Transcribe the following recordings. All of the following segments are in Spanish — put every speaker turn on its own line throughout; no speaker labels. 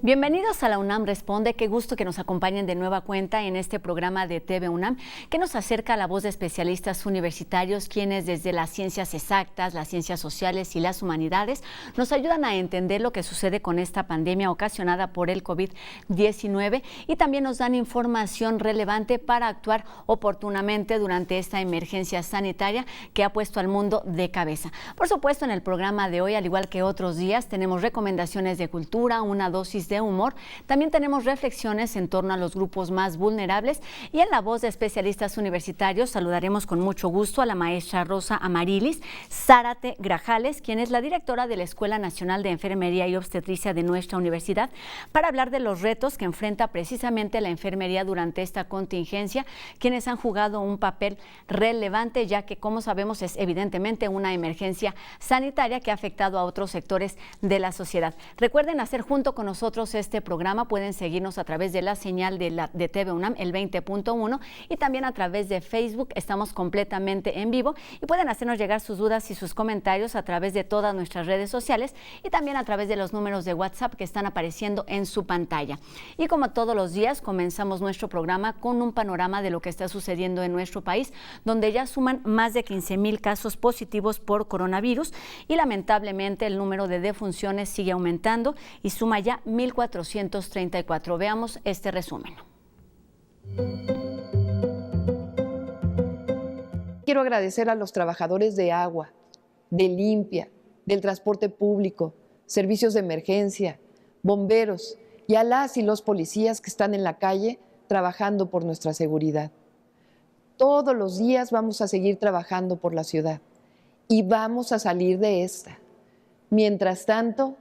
Bienvenidos a la UNAM Responde, qué gusto que nos acompañen de nueva cuenta en este programa de TV UNAM que nos acerca a la voz de especialistas universitarios quienes desde las ciencias exactas, las ciencias sociales y las humanidades nos ayudan a entender lo que sucede con esta pandemia ocasionada por el COVID-19 y también nos dan información relevante para actuar oportunamente durante esta emergencia sanitaria que ha puesto al mundo de cabeza. Por supuesto, en el programa de hoy, al igual que otros días, tenemos recomendaciones de cultura, una dosis de humor, también tenemos reflexiones en torno a los grupos más vulnerables y en la voz de especialistas universitarios saludaremos con mucho gusto a la maestra Rosa Amarilis Zárate Grajales, quien es la directora de la Escuela Nacional de Enfermería y Obstetricia de nuestra universidad, para hablar de los retos que enfrenta precisamente la enfermería durante esta contingencia, quienes han jugado un papel relevante, ya que, como sabemos, es evidentemente una emergencia sanitaria que ha afectado a otros sectores de la sociedad. Recuerden hacer junto con nosotros este programa, pueden seguirnos a través de la señal de TV UNAM, el 20.1, y también a través de Facebook, estamos completamente en vivo y pueden hacernos llegar sus dudas y sus comentarios a través de todas nuestras redes sociales y también a través de los números de WhatsApp que están apareciendo en su pantalla. Y como todos los días, comenzamos nuestro programa con un panorama de lo que está sucediendo en nuestro país, donde ya suman más de 15,000 casos positivos por coronavirus y lamentablemente el número de defunciones sigue aumentando y suma ya 1,434. Veamos este resumen.
Quiero agradecer a los trabajadores de agua, de limpia, del transporte público, servicios de emergencia, bomberos y a las y los policías que están en la calle trabajando por nuestra seguridad. Todos los días vamos a seguir trabajando por la ciudad y vamos a salir de esta. Mientras tanto,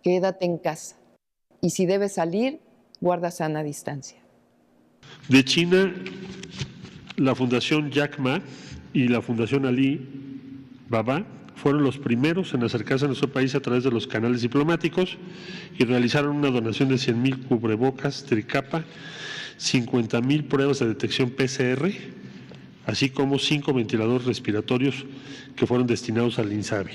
quédate en casa. Y si debes salir, guarda sana distancia.
De China, la Fundación Jack Ma y la Fundación Ali Baba fueron los primeros en acercarse a nuestro país a través de los canales diplomáticos y realizaron una donación de 100,000 cubrebocas tricapa, 50,000 pruebas de detección PCR, así como 5 ventiladores respiratorios que fueron destinados al INSABI.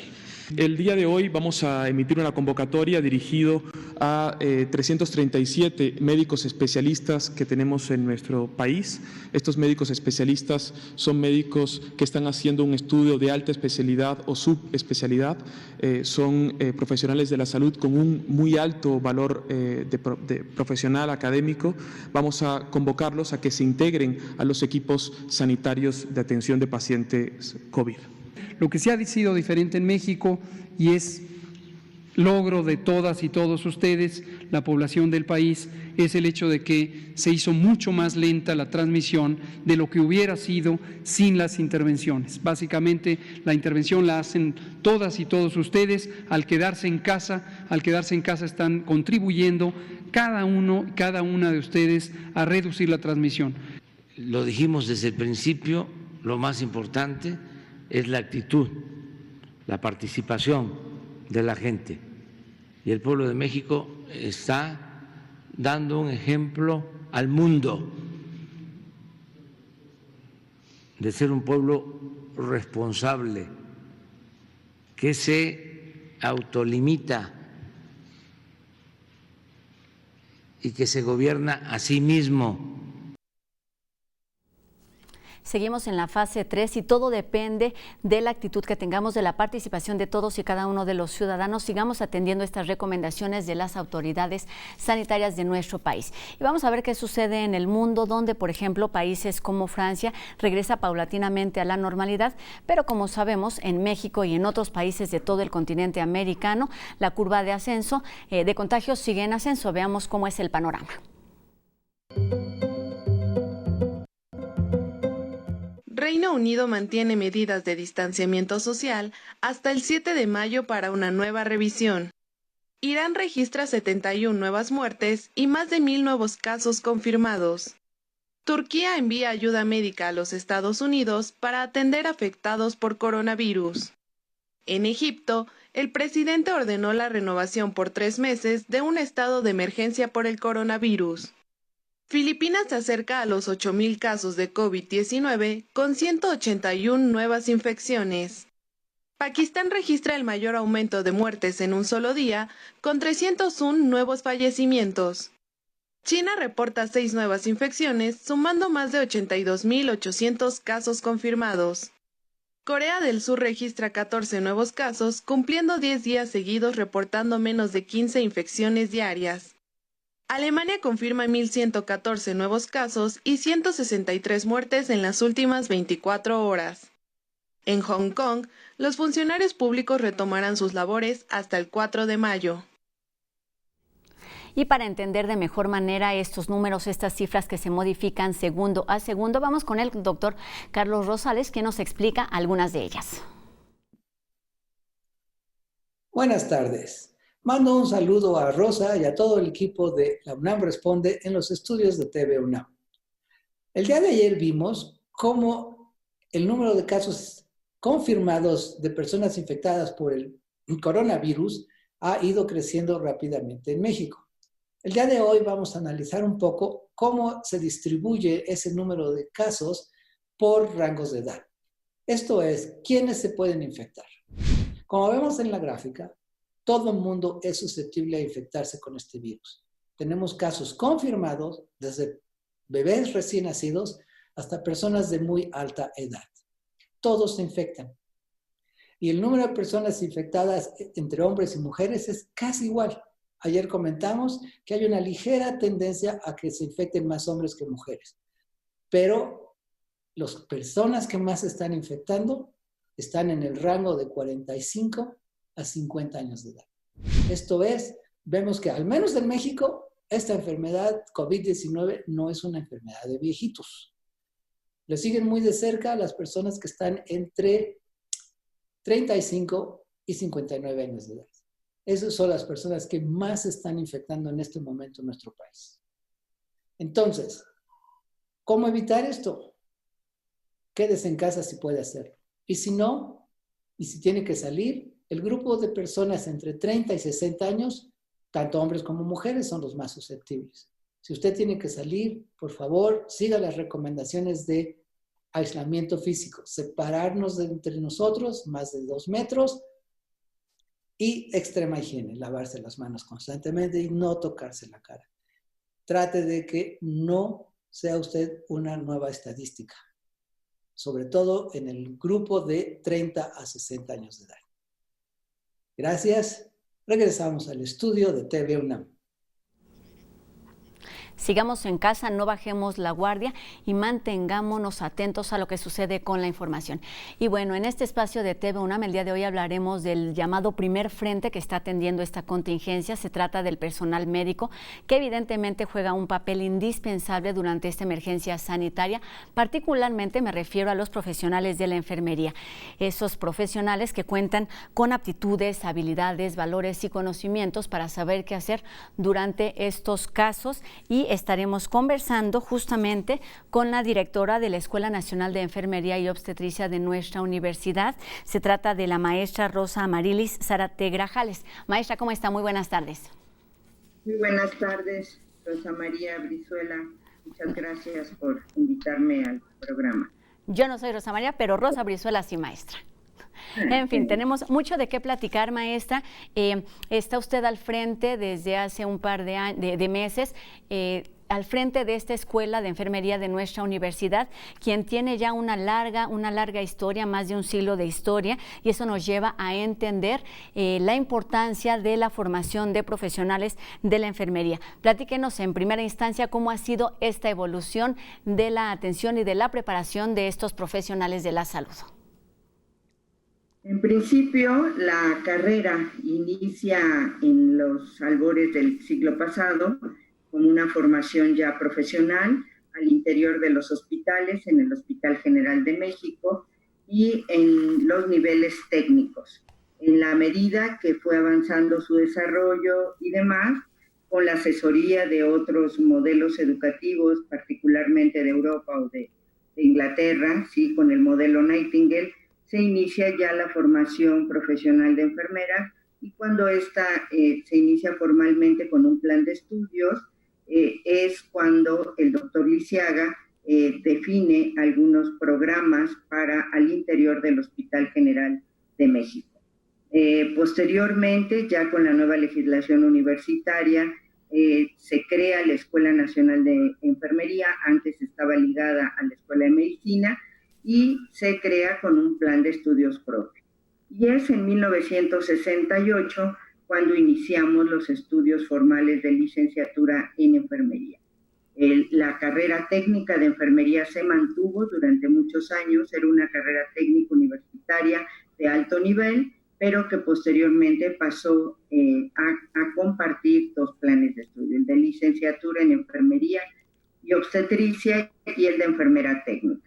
El día de hoy vamos a emitir una convocatoria dirigido a 337 médicos especialistas que tenemos en nuestro país. Estos médicos especialistas son médicos que están haciendo un estudio de alta especialidad o subespecialidad. Son profesionales de la salud con un muy alto valor de profesional académico. Vamos a convocarlos a que se integren a los equipos sanitarios de atención de pacientes COVID.
Lo que sí ha sido diferente en México y es logro de todas y todos ustedes, la población del país, es el hecho de que se hizo mucho más lenta la transmisión de lo que hubiera sido sin las intervenciones. Básicamente, la intervención la hacen todas y todos ustedes. Al quedarse en casa están contribuyendo cada una de ustedes a reducir la transmisión.
Lo dijimos desde el principio, lo más importante es la actitud, la participación de la gente. Y el pueblo de México está dando un ejemplo al mundo de ser un pueblo responsable, que se autolimita y que se gobierna a sí mismo.
Seguimos en la fase 3 y todo depende de la actitud que tengamos, de la participación de todos y cada uno de los ciudadanos. Sigamos atendiendo estas recomendaciones de las autoridades sanitarias de nuestro país. Y vamos a ver qué sucede en el mundo, donde, por ejemplo, países como Francia regresa paulatinamente a la normalidad, pero como sabemos, en México y en otros países de todo el continente americano, la curva de ascenso de contagios sigue en ascenso. Veamos cómo es el panorama.
Reino Unido mantiene medidas de distanciamiento social hasta el 7 de mayo para una nueva revisión. Irán registra 71 nuevas muertes y más de 1,000 nuevos casos confirmados. Turquía envía ayuda médica a los Estados Unidos para atender afectados por coronavirus. En Egipto, el presidente ordenó la renovación por 3 meses de un estado de emergencia por el coronavirus. Filipinas se acerca a los 8,000 casos de COVID-19 con 181 nuevas infecciones. Pakistán registra el mayor aumento de muertes en un solo día, con 301 nuevos fallecimientos. China reporta 6 nuevas infecciones, sumando más de 82,800 casos confirmados. Corea del Sur registra 14 nuevos casos, cumpliendo 10 días seguidos reportando menos de 15 infecciones diarias. Alemania confirma 1,114 nuevos casos y 163 muertes en las últimas 24 horas. En Hong Kong, los funcionarios públicos retomarán sus labores hasta el 4 de mayo.
Y para entender de mejor manera estos números, estas cifras que se modifican segundo a segundo, vamos con el doctor Carlos Rosales, que nos explica algunas de ellas.
Buenas tardes. Mando un saludo a Rosa y a todo el equipo de la UNAM Responde en los estudios de TV UNAM. El día de ayer vimos cómo el número de casos confirmados de personas infectadas por el coronavirus ha ido creciendo rápidamente en México. El día de hoy vamos a analizar un poco cómo se distribuye ese número de casos por rangos de edad. Esto es, ¿quiénes se pueden infectar? Como vemos en la gráfica, todo el mundo es susceptible a infectarse con este virus. Tenemos casos confirmados desde bebés recién nacidos hasta personas de muy alta edad. Todos se infectan. Y el número de personas infectadas entre hombres y mujeres es casi igual. Ayer comentamos que hay una ligera tendencia a que se infecten más hombres que mujeres. Pero las personas que más se están infectando están en el rango de 45 a 50 años de edad. Esto es, vemos que al menos en México, esta enfermedad COVID-19 no es una enfermedad de viejitos. Le siguen muy de cerca las personas que están entre 35 y 59 años de edad. Esas son las personas que más se están infectando en este momento en nuestro país. Entonces, ¿cómo evitar esto? Quédese en casa si puede hacerlo. Y si no, y si tiene que salir, el grupo de personas entre 30 y 60 años, tanto hombres como mujeres, son los más susceptibles. Si usted tiene que salir, por favor, siga las recomendaciones de aislamiento físico. Separarnos entre nosotros, más de 2 metros, y extrema higiene, lavarse las manos constantemente y no tocarse la cara. Trate de que no sea usted una nueva estadística, sobre todo en el grupo de 30 a 60 años de edad. Gracias. Regresamos al estudio de TV UNAM.
Sigamos en casa, no bajemos la guardia y mantengámonos atentos a lo que sucede con la información. Y bueno, en este espacio de TV UNAM, el día de hoy hablaremos del llamado primer frente que está atendiendo esta contingencia. Se trata del personal médico, que evidentemente juega un papel indispensable durante esta emergencia sanitaria. Particularmente me refiero a los profesionales de la enfermería. Esos profesionales que cuentan con aptitudes, habilidades, valores y conocimientos para saber qué hacer durante estos casos, y estaremos conversando justamente con la directora de la Escuela Nacional de Enfermería y Obstetricia de nuestra universidad. Se trata de la maestra Rosa Amarilis Zárate Grajales. Maestra, ¿cómo está? Muy buenas tardes.
Muy buenas tardes, Rosa María Brizuela. Muchas gracias por invitarme al programa.
Yo no soy Rosa María, pero Rosa Brizuela sí, maestra. En fin, tenemos mucho de qué platicar, maestra. Está usted al frente desde hace un par de meses, al frente de esta escuela de enfermería de nuestra universidad, quien tiene ya una larga historia, más de un siglo de historia, y eso nos lleva a entender la importancia de la formación de profesionales de la enfermería. Platíquenos en primera instancia cómo ha sido esta evolución de la atención y de la preparación de estos profesionales de la salud.
En principio, la carrera inicia en los albores del siglo pasado con una formación ya profesional al interior de los hospitales, en el Hospital General de México y en los niveles técnicos. En la medida que fue avanzando su desarrollo y demás, con la asesoría de otros modelos educativos, particularmente de Europa o de Inglaterra, sí, con el modelo Nightingale, se inicia ya la formación profesional de enfermera, y cuando esta se inicia formalmente con un plan de estudios, es cuando el doctor Lisiaga define algunos programas para al interior del Hospital General de México. Posteriormente, ya con la nueva legislación universitaria, se crea la Escuela Nacional de Enfermería, antes estaba ligada a la Escuela de Medicina, y se crea con un plan de estudios propio. Y es en 1968 cuando iniciamos los estudios formales de licenciatura en enfermería. La carrera técnica de enfermería se mantuvo durante muchos años, era una carrera técnica universitaria de alto nivel, pero que posteriormente pasó a compartir dos planes de estudio, el de licenciatura en enfermería y obstetricia y el de enfermera técnica.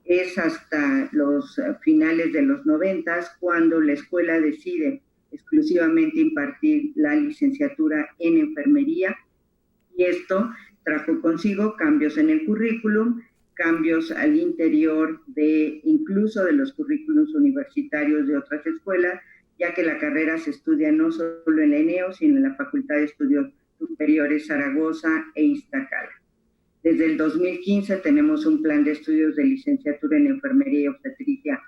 Es hasta los finales de los 90 cuando la escuela decide exclusivamente impartir la licenciatura en enfermería, y esto trajo consigo cambios en el currículum, cambios al interior incluso de los currículums universitarios de otras escuelas, ya que la carrera se estudia no solo en la ENEO, sino en la Facultad de Estudios Superiores Zaragoza e Iztacala. Desde el 2015 tenemos un plan de estudios de licenciatura en enfermería y obstetricia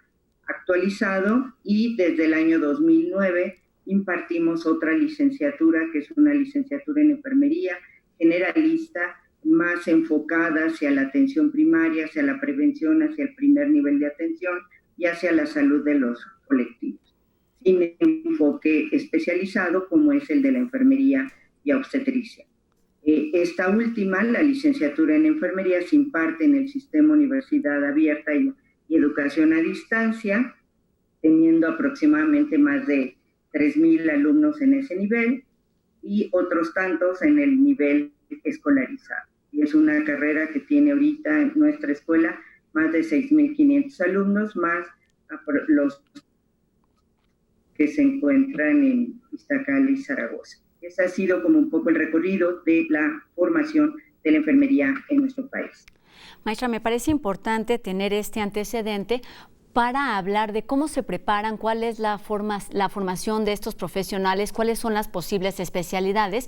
actualizado, y desde el año 2009 impartimos otra licenciatura, que es una licenciatura en enfermería generalista, más enfocada hacia la atención primaria, hacia la prevención, hacia el primer nivel de atención y hacia la salud de los colectivos, sin enfoque especializado como es el de la enfermería y obstetricia. Esta última, la licenciatura en enfermería, se imparte en el sistema Universidad Abierta y Educación a Distancia, teniendo aproximadamente más de 3,000 alumnos en ese nivel y otros tantos en el nivel escolarizado. Y es una carrera que tiene ahorita en nuestra escuela más de 6,500 alumnos, más los que se encuentran en Iztacala y Zaragoza. Ese ha sido como un poco el recorrido de la formación de la enfermería en nuestro país.
Maestra, me parece importante tener este antecedente para hablar de cómo se preparan, cuál es la formación de estos profesionales, cuáles son las posibles especialidades,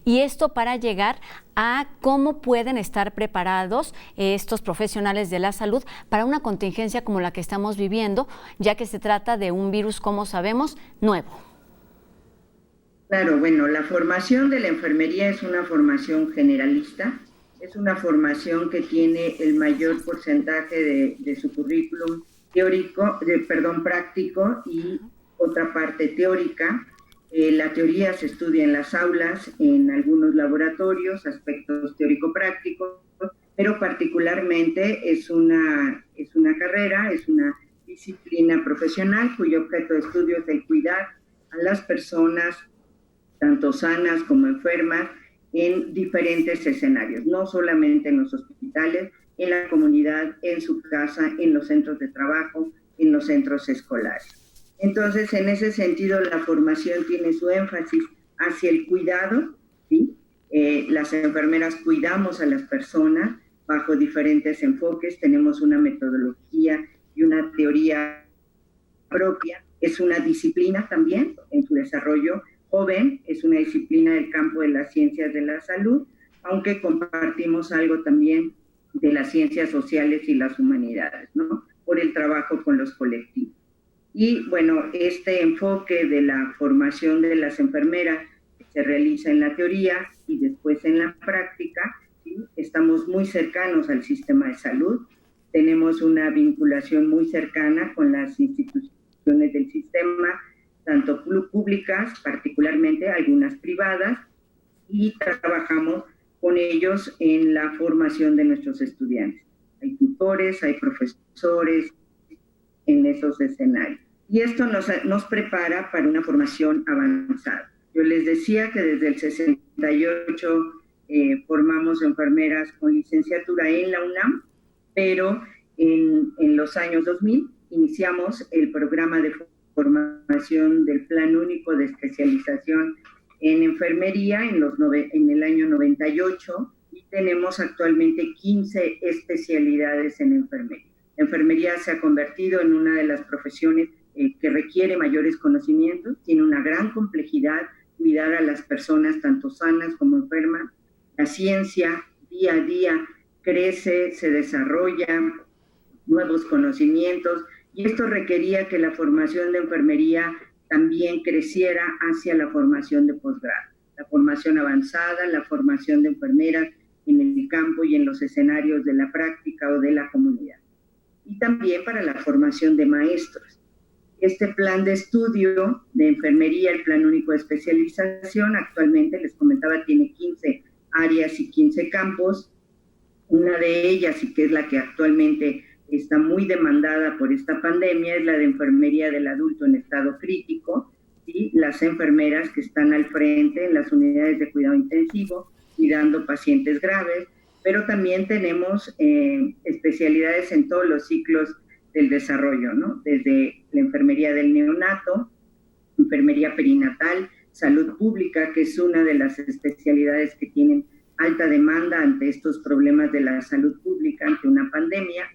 y esto para llegar a cómo pueden estar preparados estos profesionales de la salud para una contingencia como la que estamos viviendo, ya que se trata de un virus, como sabemos, nuevo.
Claro, bueno, la formación de la enfermería es una formación generalista, es una formación que tiene el mayor porcentaje de su currículum práctico y otra parte teórica. La teoría se estudia en las aulas, en algunos laboratorios, aspectos teórico-prácticos, pero particularmente es una carrera, es una disciplina profesional cuyo objeto de estudio es el cuidar a las personas, tanto sanas como enfermas, en diferentes escenarios, no solamente en los hospitales, en la comunidad, en su casa, en los centros de trabajo, en los centros escolares. Entonces, en ese sentido, la formación tiene su énfasis hacia el cuidado, ¿sí? Las enfermeras cuidamos a las personas bajo diferentes enfoques, tenemos una metodología y una teoría propia, es una disciplina también en su desarrollo joven, es una disciplina del campo de las ciencias de la salud, aunque compartimos algo también de las ciencias sociales y las humanidades, ¿no? Por el trabajo con los colectivos. Y bueno, este enfoque de la formación de las enfermeras se realiza en la teoría y después en la práctica, ¿sí? Estamos muy cercanos al sistema de salud, tenemos una vinculación muy cercana con las instituciones del sistema, tanto públicas, particularmente algunas privadas, y trabajamos con ellos en la formación de nuestros estudiantes. Hay tutores, hay profesores en esos escenarios. Y esto nos prepara para una formación avanzada. Yo les decía que desde el 68 formamos enfermeras con licenciatura en la UNAM, pero en los años 2000 iniciamos el programa de formación del Plan Único de Especialización en Enfermería en el año 98, y tenemos actualmente 15 especialidades en enfermería. La enfermería se ha convertido en una de las profesiones que requiere mayores conocimientos, tiene una gran complejidad cuidar a las personas tanto sanas como enfermas. La ciencia día a día crece, se desarrolla, nuevos conocimientos, y esto requería que la formación de enfermería también creciera hacia la formación de posgrado, la formación avanzada, la formación de enfermeras en el campo y en los escenarios de la práctica o de la comunidad. Y también para la formación de maestros. Este plan de estudio de enfermería, el Plan Único de Especialización, actualmente, les comentaba, tiene 15 áreas y 15 campos. Una de ellas, y que es la que actualmente está muy demandada por esta pandemia, es la de enfermería del adulto en estado crítico, y las enfermeras que están al frente en las unidades de cuidado intensivo, cuidando pacientes graves, pero también tenemos especialidades en todos los ciclos del desarrollo, ¿no? Desde la enfermería del neonato, enfermería perinatal, salud pública, que es una de las especialidades que tienen alta demanda ante estos problemas de la salud pública, ante una pandemia,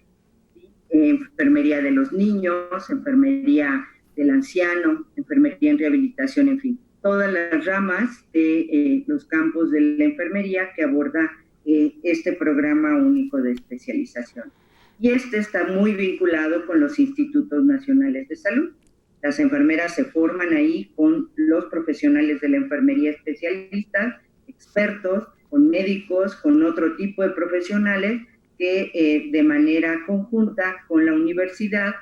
enfermería de los niños, enfermería del anciano, enfermería en rehabilitación, en fin, todas las ramas de los campos de la enfermería que aborda este programa único de especialización. Y este está muy vinculado con los institutos nacionales de salud. Las enfermeras se forman ahí con los profesionales de la enfermería especialistas, expertos, con médicos, con otro tipo de profesionales que de manera conjunta con la universidad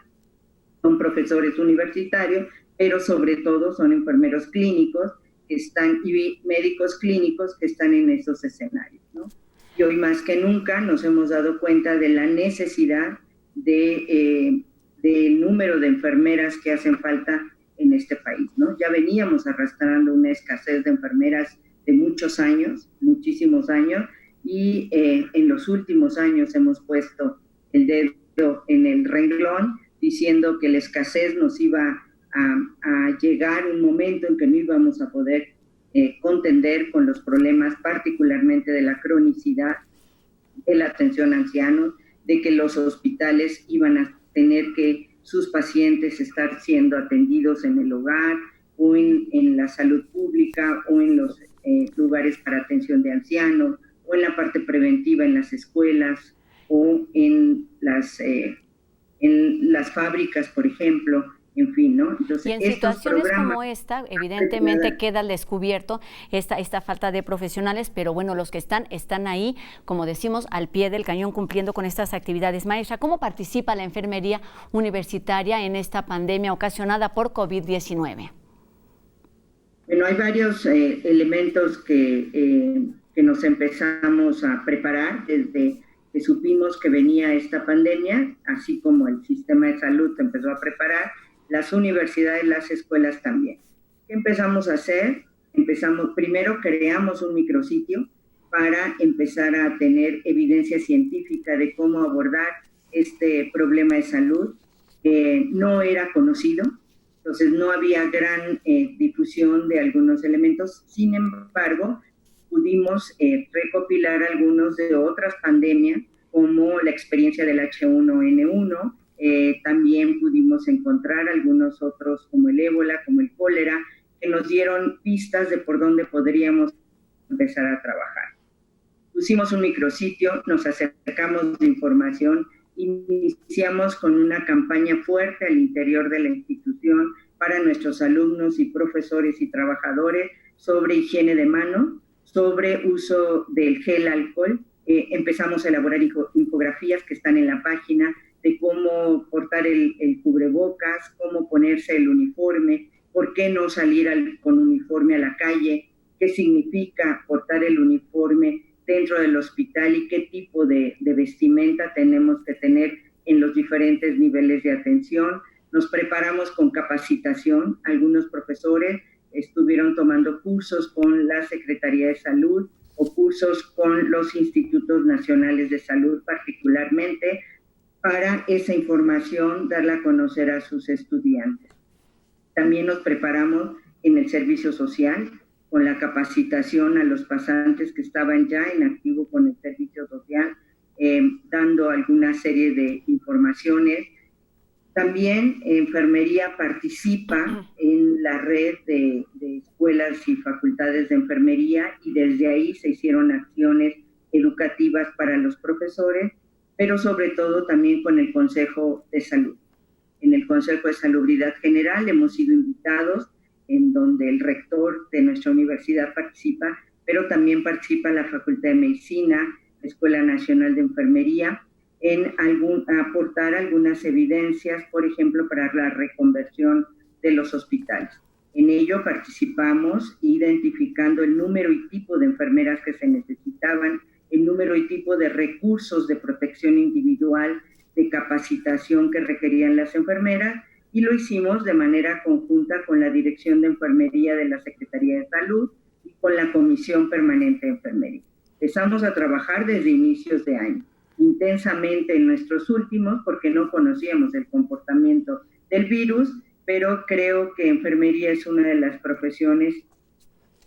son profesores universitarios, pero sobre todo son enfermeros clínicos que están, y médicos clínicos que están en esos escenarios, ¿no? Y hoy más que nunca nos hemos dado cuenta de la necesidad del número de enfermeras que hacen falta en este país, ¿no? Ya veníamos arrastrando una escasez de enfermeras de muchos años, muchísimos años, y en los últimos años hemos puesto el dedo en el renglón diciendo que la escasez nos iba a llegar un momento en que no íbamos a poder contender con los problemas, particularmente de la cronicidad, de la atención a ancianos, de que los hospitales iban a tener que sus pacientes estar siendo atendidos en el hogar o en la salud pública o en los lugares para atención de ancianos o en la parte preventiva en las escuelas o en las fábricas, por ejemplo, en fin, ¿no?
Entonces, y en situaciones como esta, evidentemente queda al descubierto esta falta de profesionales, pero bueno, los que están ahí, como decimos, al pie del cañón cumpliendo con estas actividades. Maestra, ¿cómo participa la enfermería universitaria en esta pandemia ocasionada por COVID-19?
Bueno, hay varios elementos que nos empezamos a preparar desde que supimos que venía esta pandemia, así como el sistema de salud se empezó a preparar, las universidades, las escuelas también. ¿Qué empezamos a hacer? Primero creamos un micrositio para empezar a tener evidencia científica de cómo abordar este problema de salud. No era conocido, entonces no había gran difusión de algunos elementos. Sin embargo, pudimos recopilar algunos de otras pandemias, como la experiencia del H1N1, también pudimos encontrar algunos otros como el ébola, como el cólera, que nos dieron pistas de por dónde podríamos empezar a trabajar. Pusimos un micrositio, nos acercamos de información, iniciamos con una campaña fuerte al interior de la institución para nuestros alumnos y profesores y trabajadores sobre higiene de manos, sobre uso del gel alcohol. Empezamos a elaborar infografías que están en la página de cómo portar el cubrebocas, cómo ponerse el uniforme, por qué no salir con uniforme a la calle, qué significa portar el uniforme dentro del hospital y qué tipo de vestimenta tenemos que tener en los diferentes niveles de atención. Nos preparamos con capacitación. Algunos profesores estuvieron tomando cursos con la Secretaría de Salud o cursos con los institutos nacionales de salud particularmente, para esa información darla a conocer a sus estudiantes. También nos preparamos en el servicio social con la capacitación a los pasantes que estaban ya en activo con el servicio social. dando alguna serie de informaciones. También enfermería participa en la red de escuelas y facultades de enfermería, y desde ahí se hicieron acciones educativas para los profesores, pero sobre todo también con el Consejo de Salud. En el Consejo de Salubridad General hemos sido invitados, en donde el rector de nuestra universidad participa, pero también participa la Facultad de Medicina, la Escuela Nacional de Enfermería, en aportar algunas evidencias, por ejemplo, para la reconversión de los hospitales. En ello participamos identificando el número y tipo de enfermeras que se necesitaban, el número y tipo de recursos de protección individual, de capacitación que requerían las enfermeras, y lo hicimos de manera conjunta con la Dirección de Enfermería de la Secretaría de Salud y con la Comisión Permanente de Enfermería. Empezamos a trabajar desde inicios de año, intensamente en nuestros últimos, porque no conocíamos el comportamiento del virus, pero creo que enfermería es una de las profesiones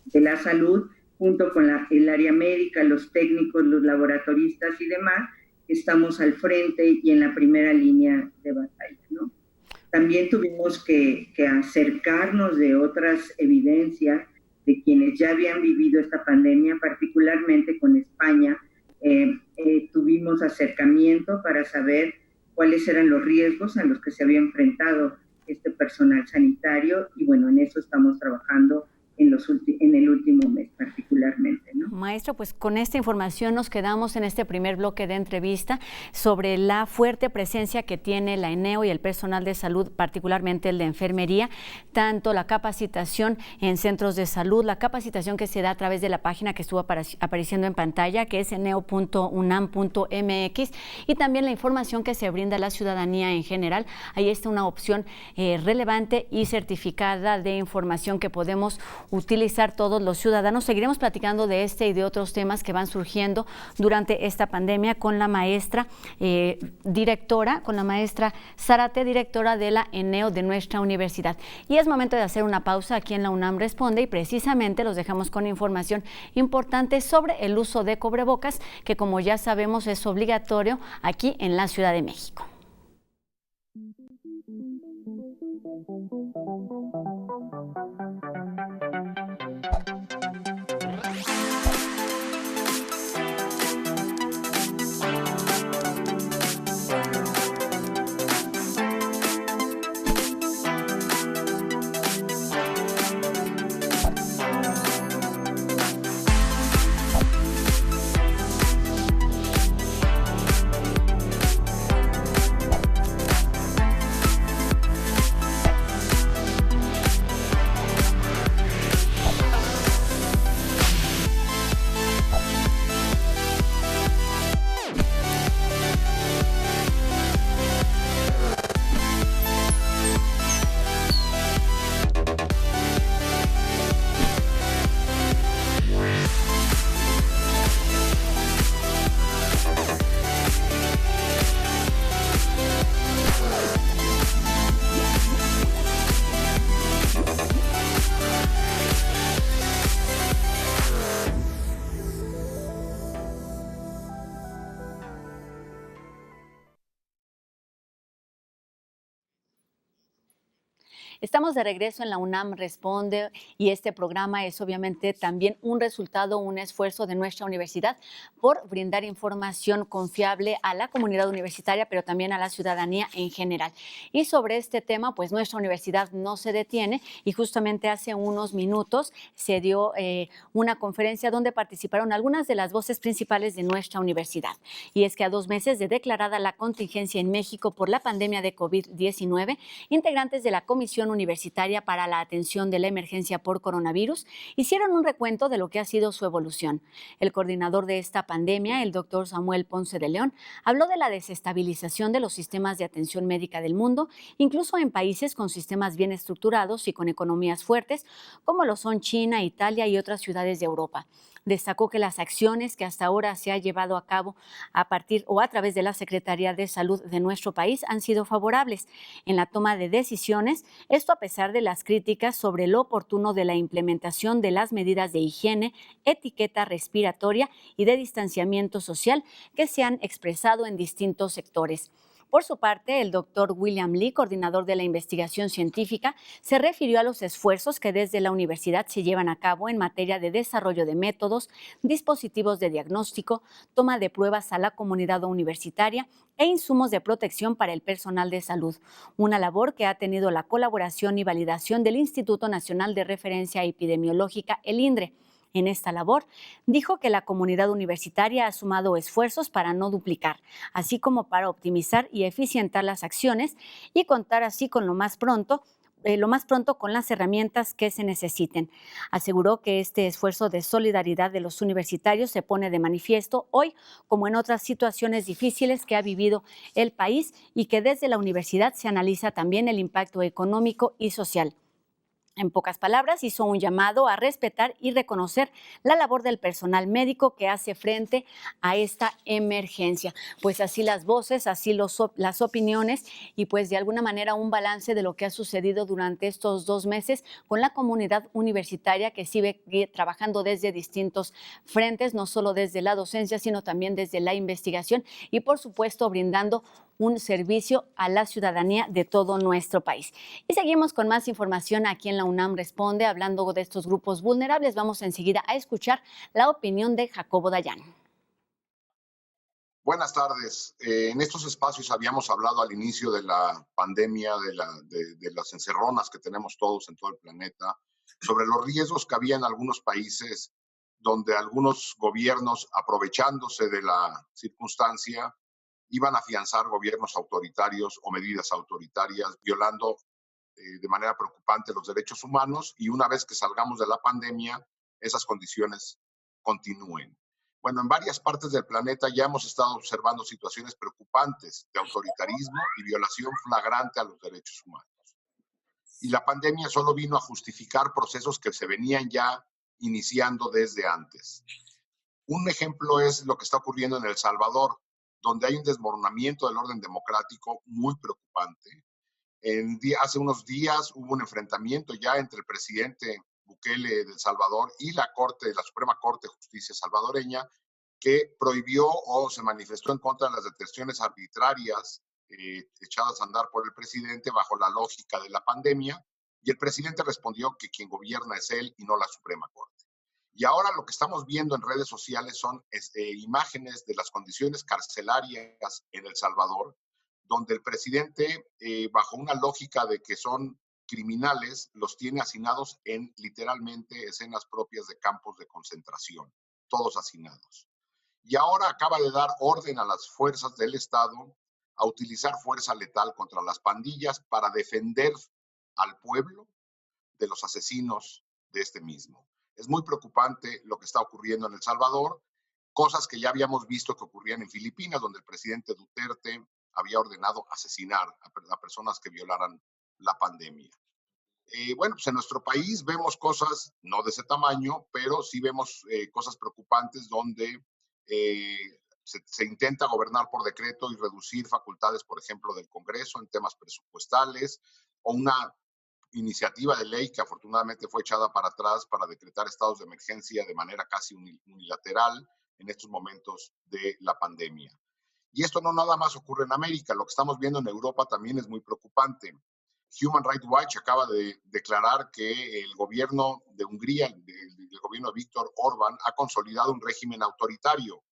de la salud, junto con el área médica, los técnicos, los laboratoristas y demás, estamos al frente y en la primera línea de batalla, ¿no? También tuvimos que acercarnos de otras evidencias de quienes ya habían vivido esta pandemia, particularmente con España. Tuvimos acercamiento para saber cuáles eran los riesgos a los que se había enfrentado este personal sanitario, y bueno, en eso estamos trabajando en el último mes particularmente, ¿no?
Maestra, pues con esta información nos quedamos en este primer bloque de entrevista sobre la fuerte presencia que tiene la ENEO y el personal de salud, particularmente el de enfermería, tanto la capacitación en centros de salud, la capacitación que se da a través de la página que estuvo apareciendo en pantalla, que es eneo.unam.mx, y también la información que se brinda a la ciudadanía en general. Ahí está una opción relevante y certificada de información que podemos utilizar todos los ciudadanos. Seguiremos platicando de este y de otros temas que van surgiendo durante esta pandemia con la maestra directora, con la maestra Zárate, directora de la ENEO de nuestra universidad. Y es momento de hacer una pausa aquí en la UNAM Responde, y precisamente los dejamos con información importante sobre el uso de cubrebocas, que como ya sabemos es obligatorio aquí en la Ciudad de México. Estamos de regreso en la UNAM Responde, y este programa es obviamente también un resultado, un esfuerzo de nuestra universidad por brindar información confiable a la comunidad universitaria, pero también a la ciudadanía en general. Y sobre este tema, pues nuestra universidad no se detiene, y justamente hace unos minutos se dio una conferencia donde participaron algunas de las voces principales de nuestra universidad. Y es que a 2 meses de declarada la contingencia en México por la pandemia de COVID-19, integrantes de la Comisión Universitaria para la Atención de la Emergencia por Coronavirus hicieron un recuento de lo que ha sido su evolución. El coordinador de esta pandemia, el doctor Samuel Ponce de León, habló de la desestabilización de los sistemas de atención médica del mundo, incluso en países con sistemas bien estructurados y con economías fuertes, como lo son China, Italia y otras ciudades de Europa. Destacó que las acciones que hasta ahora se ha llevado a cabo a partir o a través de la Secretaría de Salud de nuestro país han sido favorables en la toma de decisiones, esto a pesar de las críticas sobre lo oportuno de la implementación de las medidas de higiene, etiqueta respiratoria y de distanciamiento social que se han expresado en distintos sectores. Por su parte, el doctor William Li, coordinador de la investigación científica, se refirió a los esfuerzos que desde la universidad se llevan a cabo en materia de desarrollo de métodos, dispositivos de diagnóstico, toma de pruebas a la comunidad universitaria e insumos de protección para el personal de salud, una labor que ha tenido la colaboración y validación del Instituto Nacional de Referencia Epidemiológica, el INDRE. En esta labor, dijo que la comunidad universitaria ha sumado esfuerzos para no duplicar, así como para optimizar y eficientar las acciones y contar así con lo más pronto con las herramientas que se necesiten. Aseguró que este esfuerzo de solidaridad de los universitarios se pone de manifiesto hoy, como en otras situaciones difíciles que ha vivido el país, y que desde la universidad se analiza también el impacto económico y social. En pocas palabras, hizo un llamado a respetar y reconocer la labor del personal médico que hace frente a esta emergencia. Pues así las voces, así las opiniones y pues de alguna manera un balance de lo que ha sucedido durante estos 2 meses con la comunidad universitaria que sigue trabajando desde distintos frentes, no solo desde la docencia, sino también desde la investigación y por supuesto brindando un servicio a la ciudadanía de todo nuestro país. Y seguimos con más información aquí en la UNAM Responde, hablando de estos grupos vulnerables. Vamos enseguida a escuchar la opinión de Jacobo Dayan.
Buenas tardes. En estos espacios habíamos hablado al inicio de la pandemia, de las encerronas que tenemos todos en todo el planeta, sobre los riesgos que había en algunos países donde algunos gobiernos, aprovechándose de la circunstancia, iban a afianzar gobiernos autoritarios o medidas autoritarias, violando de manera preocupante los derechos humanos, y una vez que salgamos de la pandemia, esas condiciones continúen. Bueno, en varias partes del planeta ya hemos estado observando situaciones preocupantes de autoritarismo y violación flagrante a los derechos humanos. Y la pandemia solo vino a justificar procesos que se venían ya iniciando desde antes. Un ejemplo es lo que está ocurriendo en El Salvador, donde hay un desmoronamiento del orden democrático muy preocupante. Hace unos días hubo un enfrentamiento ya entre el presidente Bukele de El Salvador y la Suprema Corte de Justicia salvadoreña, que prohibió o se manifestó en contra de las detenciones arbitrarias echadas a andar por el presidente bajo la lógica de la pandemia, y el presidente respondió que quien gobierna es él y no la Suprema Corte. Y ahora lo que estamos viendo en redes sociales son imágenes de las condiciones carcelarias en El Salvador, donde el presidente, bajo una lógica de que son criminales, los tiene hacinados en literalmente escenas propias de campos de concentración, todos hacinados. Y ahora acaba de dar orden a las fuerzas del Estado a utilizar fuerza letal contra las pandillas para defender al pueblo de los asesinos de este mismo. Es muy preocupante lo que está ocurriendo en El Salvador, cosas que ya habíamos visto que ocurrían en Filipinas, donde el presidente Duterte había ordenado asesinar a personas que violaran la pandemia. Bueno, pues en nuestro país vemos cosas, no de ese tamaño, pero sí vemos cosas preocupantes donde se intenta gobernar por decreto y reducir facultades, por ejemplo, del Congreso en temas presupuestales, o una iniciativa de ley que afortunadamente fue echada para atrás para decretar estados de emergencia de manera casi unilateral en estos momentos de la pandemia. Y esto no nada más ocurre en América, lo que estamos viendo en Europa también es muy preocupante. Human Rights Watch acaba de declarar que el gobierno de Hungría, el gobierno de Viktor Orbán, ha consolidado un régimen autoritario.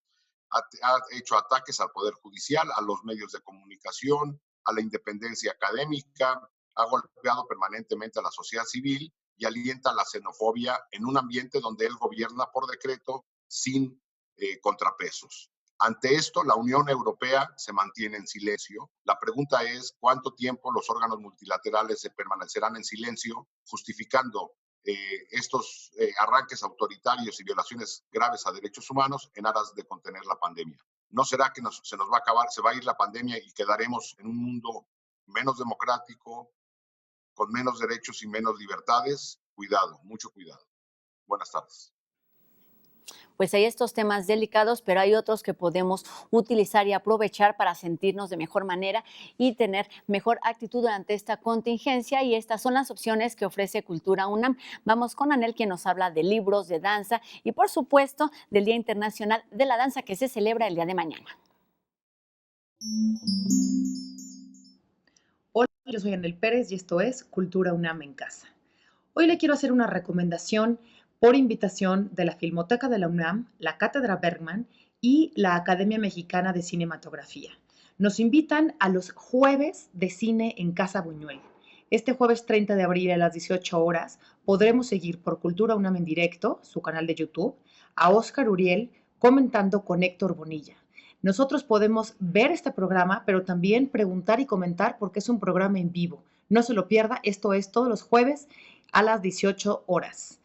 Ha hecho ataques al Poder Judicial, a los medios de comunicación, a la independencia académica, ha golpeado permanentemente a la sociedad civil y alienta la xenofobia en un ambiente donde él gobierna por decreto sin contrapesos. Ante esto, la Unión Europea se mantiene en silencio. La pregunta es, ¿cuánto tiempo los órganos multilaterales se permanecerán en silencio, justificando estos arranques autoritarios y violaciones graves a derechos humanos en aras de contener la pandemia? ¿No será que se nos va a acabar, se va a ir la pandemia y quedaremos en un mundo menos democrático, con menos derechos y menos libertades? Cuidado, mucho cuidado. Buenas tardes.
Pues hay estos temas delicados, pero hay otros que podemos utilizar y aprovechar para sentirnos de mejor manera y tener mejor actitud durante esta contingencia, y estas son las opciones que ofrece Cultura UNAM. Vamos con Anel, quien nos habla de libros, de danza y por supuesto del Día Internacional de la Danza, que se celebra el día de mañana.
Hola, yo soy Anel Pérez y esto es Cultura UNAM en Casa. Hoy le quiero hacer una recomendación por invitación de la Filmoteca de la UNAM, la Cátedra Bergman y la Academia Mexicana de Cinematografía. Nos invitan a los jueves de cine en Casa Buñuel. Este jueves 30 de abril a las 18 horas podremos seguir por Cultura UNAM en directo, su canal de YouTube, a Óscar Uriel comentando con Héctor Bonilla. Nosotros podemos ver este programa, pero también preguntar y comentar porque es un programa en vivo. No se lo pierda, esto es todos los jueves a las 18 horas.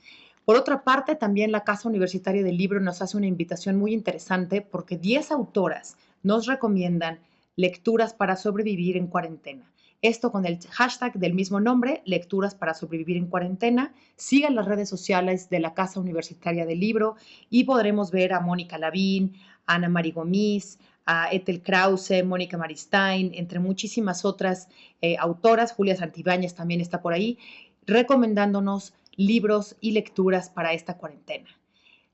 Por otra parte, también la Casa Universitaria del Libro nos hace una invitación muy interesante porque 10 autoras nos recomiendan lecturas para sobrevivir en cuarentena. Esto con el hashtag del mismo nombre, Lecturas para sobrevivir en cuarentena. Sigan las redes sociales de la Casa Universitaria del Libro y podremos ver a Mónica Lavín, a Ana Mari Gomis, a Ethel Krause, Mónica Maristain, entre muchísimas otras autoras. Julia Santibáñez también está por ahí, recomendándonos libros y lecturas para esta cuarentena.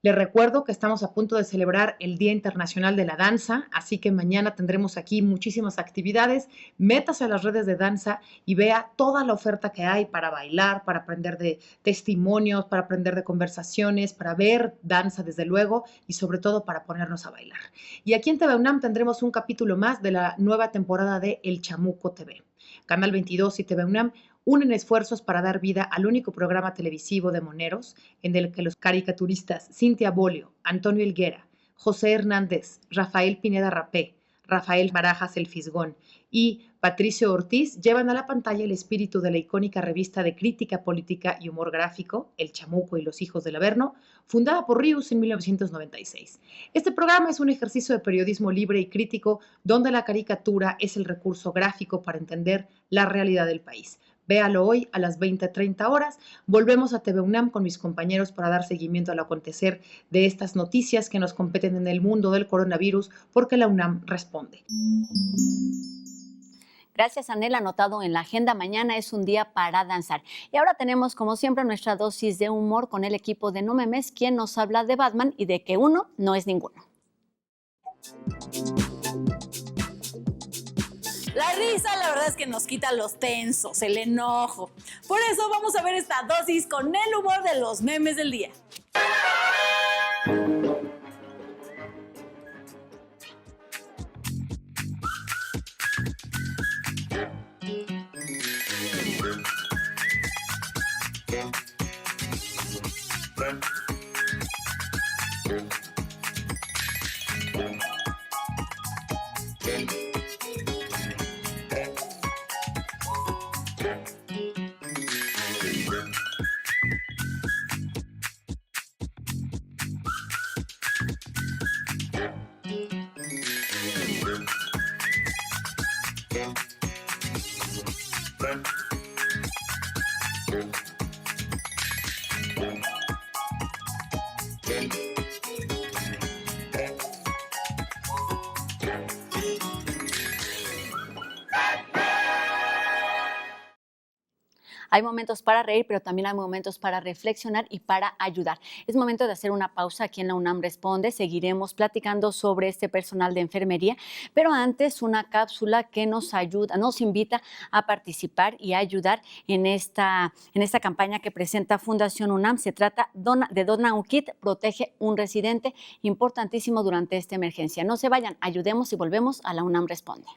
Les recuerdo que estamos a punto de celebrar el Día Internacional de la Danza, así que mañana tendremos aquí muchísimas actividades. Métase a las redes de danza y vea toda la oferta que hay para bailar, para aprender de testimonios, para aprender de conversaciones, para ver danza desde luego y sobre todo para ponernos a bailar. Y aquí en TV UNAM tendremos un capítulo más de la nueva temporada de El Chamuco TV. Canal 22 y TV UNAM unen esfuerzos para dar vida al único programa televisivo de moneros en el que los caricaturistas Cintia Bolio, Antonio Helguera, José Hernández, Rafael Pineda Rapé, Rafael Barajas El Fisgón y Patricio Ortiz llevan a la pantalla el espíritu de la icónica revista de crítica política y humor gráfico, El Chamuco y los Hijos del Averno, fundada por Ríos en 1996. Este programa es un ejercicio de periodismo libre y crítico donde la caricatura es el recurso gráfico para entender la realidad del país. Véalo hoy a las 20:30 horas. Volvemos a TV UNAM con mis compañeros para dar seguimiento al acontecer de estas noticias que nos competen en el mundo del coronavirus, porque la UNAM responde.
Gracias, Anel. Anotado en la agenda, mañana es un día para danzar. Y ahora tenemos, como siempre, nuestra dosis de humor con el equipo de No Memes, quien nos habla de Batman y de que uno no es ninguno.
La risa, la verdad es que nos quita los tensos, el enojo. Por eso vamos a ver esta dosis con el humor de los memes del día.
Hay momentos para reír, pero también hay momentos para reflexionar y para ayudar. Es momento de hacer una pausa aquí en la UNAM Responde. Seguiremos platicando sobre este personal de enfermería, pero antes una cápsula que nos ayuda, nos invita a participar y a ayudar en esta campaña que presenta Fundación UNAM. Se trata de Dona un Kit, protege un residente, importantísimo durante esta emergencia. No se vayan, ayudemos y volvemos a la UNAM Responde.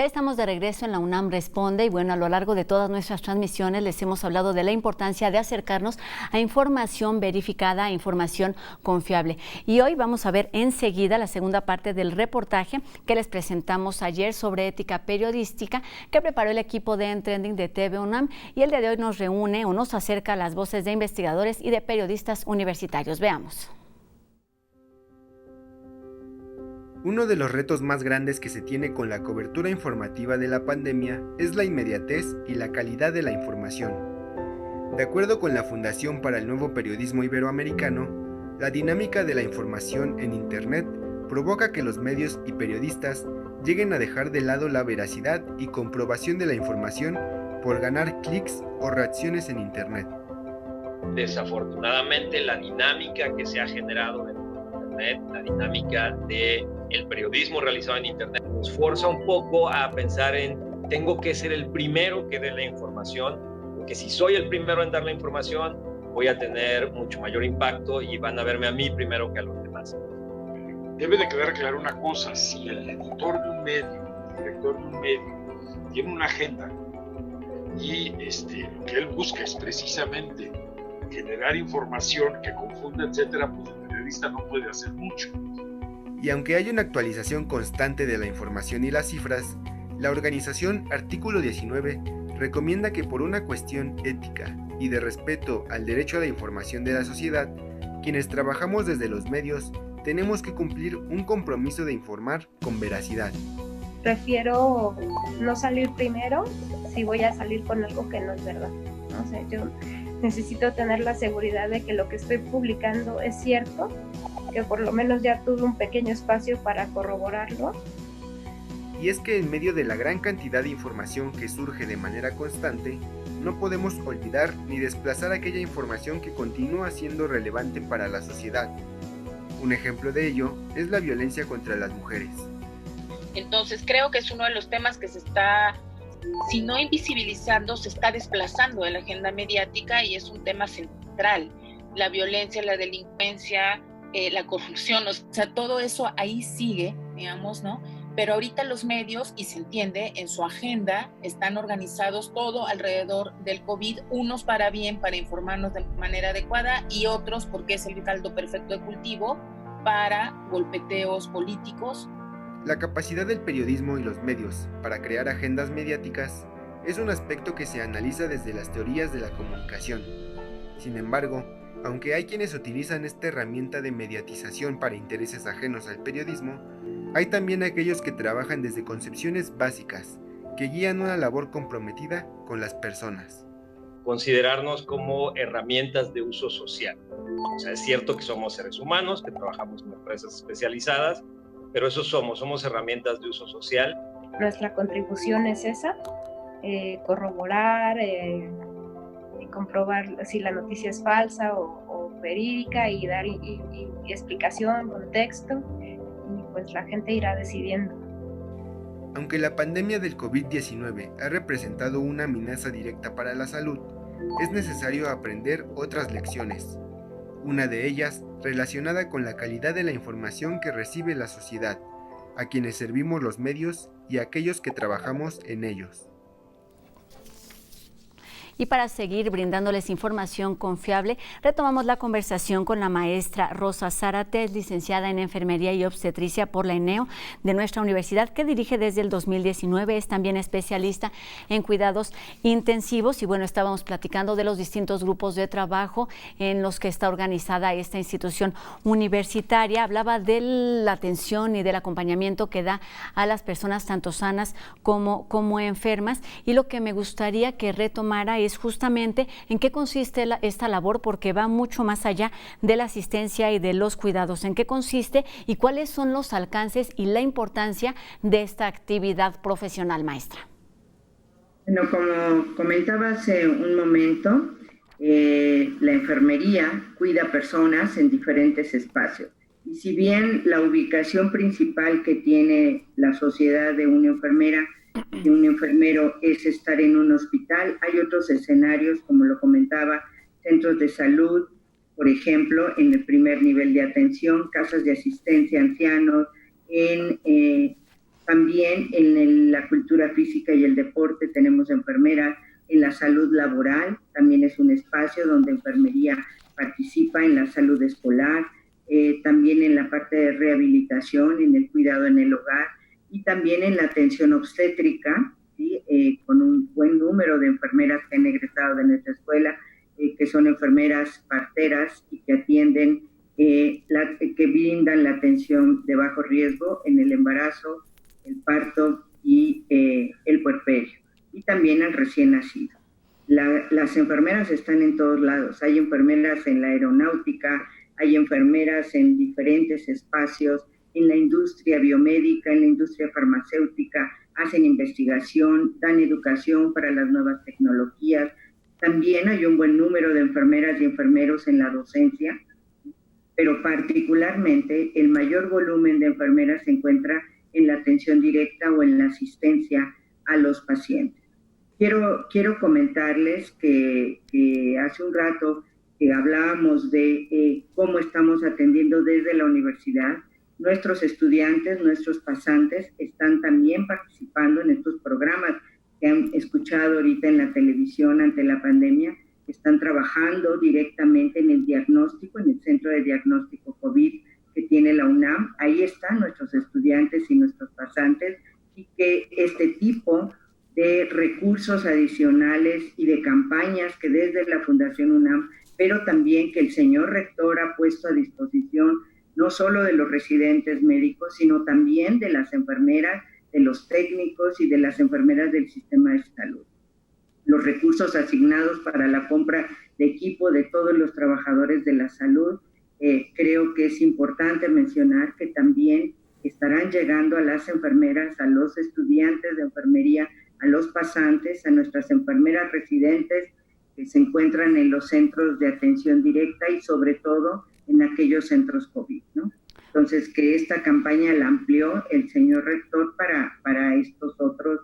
Ya estamos de regreso en la UNAM Responde y bueno, a lo largo de todas nuestras transmisiones les hemos hablado de la importancia de acercarnos a información verificada, a información confiable. Y hoy vamos a ver enseguida la segunda parte del reportaje que les presentamos ayer sobre ética periodística que preparó el equipo de En Trending de TV UNAM, y el día de hoy nos reúne o nos acerca a las voces de investigadores y de periodistas universitarios. Veamos.
Uno de los retos más grandes que se tiene con la cobertura informativa de la pandemia es la inmediatez y la calidad de la información. De acuerdo con la Fundación para el Nuevo Periodismo Iberoamericano, la dinámica de la información en Internet provoca que los medios y periodistas lleguen a dejar de lado la veracidad y comprobación de la información por ganar clics o reacciones en Internet.
Desafortunadamente, la dinámica que se ha generado en Internet, la dinámica del periodismo realizado en Internet, nos forza un poco a pensar en tengo que ser el primero que dé la información, porque si soy el primero en dar la información, voy a tener mucho mayor impacto y van a verme a mí primero que a los demás.
Debe de quedar claro una cosa: si el editor de un medio, el director de un medio, tiene una agenda y lo que él busca es precisamente generar información que confunda, etcétera, pues el periodista no puede hacer mucho.
Y aunque hay una actualización constante de la información y las cifras, la organización Artículo 19 recomienda que por una cuestión ética y de respeto al derecho a la información de la sociedad, quienes trabajamos desde los medios tenemos que cumplir un compromiso de informar con veracidad.
Prefiero no salir primero si voy a salir con algo que no es verdad. O sea, yo necesito tener la seguridad de que lo que estoy publicando es cierto, que por lo menos ya tuve un pequeño espacio para corroborarlo.
Y es que en medio de la gran cantidad de información que surge de manera constante, no podemos olvidar ni desplazar aquella información que continúa siendo relevante para la sociedad. Un ejemplo de ello es la violencia contra las mujeres.
Entonces creo que es uno de los temas que se está, si no invisibilizando, se está desplazando de la agenda mediática, y es un tema central. La violencia, la delincuencia, la corrupción, o sea, todo eso ahí sigue, digamos, ¿no? Pero ahorita los medios, y se entiende, en su agenda están organizados todo alrededor del COVID, unos para bien, para informarnos de manera adecuada, y otros porque es el caldo perfecto de cultivo para golpeteos políticos.
La capacidad del periodismo y los medios para crear agendas mediáticas es un aspecto que se analiza desde las teorías de la comunicación. Sin embargo, aunque hay quienes utilizan esta herramienta de mediatización para intereses ajenos al periodismo, hay también aquellos que trabajan desde concepciones básicas, que guían una labor comprometida con las personas.
Considerarnos como herramientas de uso social. O sea, es cierto que somos seres humanos, que trabajamos en empresas especializadas, pero eso somos herramientas de uso social.
Nuestra contribución es esa, corroborar, comprobar si la noticia es falsa o verídica, y dar explicación, contexto, y pues la gente irá decidiendo.
Aunque la pandemia del COVID-19 ha representado una amenaza directa para la salud, es necesario aprender otras lecciones. Una de ellas relacionada con la calidad de la información que recibe la sociedad, a quienes servimos los medios y a aquellos que trabajamos en ellos.
Y para seguir brindándoles información confiable, retomamos la conversación con la maestra Rosa Zárate, licenciada en Enfermería y Obstetricia por la ENEO de nuestra universidad, que dirige desde el 2019, es también especialista en cuidados intensivos. Y bueno, estábamos platicando de los distintos grupos de trabajo en los que está organizada esta institución universitaria. Hablaba de la atención y del acompañamiento que da a las personas tanto sanas como enfermas. Y lo que me gustaría que retomara es justamente en qué consiste esta labor, porque va mucho más allá de la asistencia y de los cuidados. ¿En qué consiste y cuáles son los alcances y la importancia de esta actividad profesional, maestra?
Bueno, como comentaba hace un momento, la enfermería cuida personas en diferentes espacios. Y si bien la ubicación principal que tiene la sociedad de una enfermera y un enfermero es estar en un hospital, hay otros escenarios, como lo comentaba, centros de salud, por ejemplo, en el primer nivel de atención, casas de asistencia a ancianos, en También en la cultura física y el deporte tenemos enfermeras. En la salud laboral también es un espacio donde enfermería participa en la salud escolar, también en la parte de rehabilitación, en el cuidado en el hogar y también en la atención obstétrica, ¿sí? Con un buen número de enfermeras que han egresado de nuestra escuela, que son enfermeras parteras y que atienden, que brindan la atención de bajo riesgo en el embarazo, el parto y el puerperio, y también al recién nacido. Las enfermeras están en todos lados. Hay enfermeras en la aeronáutica, hay enfermeras en diferentes espacios, en la industria biomédica, en la industria farmacéutica, hacen investigación, dan educación para las nuevas tecnologías. También hay un buen número de enfermeras y enfermeros en la docencia, pero particularmente el mayor volumen de enfermeras se encuentra en la atención directa o en la asistencia a los pacientes. Quiero comentarles que hace un rato hablábamos de cómo estamos atendiendo desde la universidad. Nuestros estudiantes, nuestros pasantes están también participando en estos programas que han escuchado ahorita en la televisión ante la pandemia. Están trabajando directamente en el diagnóstico, en el Centro de Diagnóstico COVID que tiene la UNAM. Ahí están nuestros estudiantes y nuestros pasantes, y que este tipo de recursos adicionales y de campañas que desde la Fundación UNAM, pero también que el señor rector ha puesto a disposición no solo de los residentes médicos, sino también de las enfermeras, de los técnicos y de las enfermeras del sistema de salud. Los recursos asignados para la compra de equipo de todos los trabajadores de la salud, creo que es importante mencionar que también estarán llegando a las enfermeras, a los estudiantes de enfermería, a los pasantes, a nuestras enfermeras residentes que se encuentran en los centros de atención directa y sobre todo en aquellos centros COVID, ¿no? Entonces, que esta campaña la amplió el señor rector para estos otros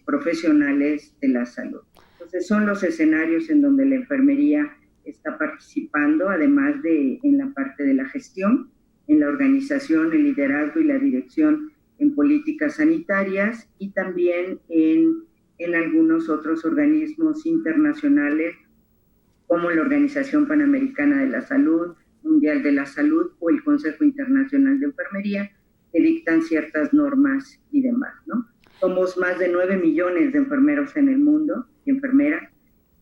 profesionales de la salud. Entonces, son los escenarios en donde la enfermería está participando, además de en la parte de la gestión, en la organización, el liderazgo y la dirección en políticas sanitarias, y también en algunos otros organismos internacionales como la Organización Panamericana de la Salud, Mundial de la Salud o el Consejo Internacional de Enfermería, que dictan ciertas normas y demás, ¿no? Somos más de 9 millones de enfermeros en el mundo y enfermeras.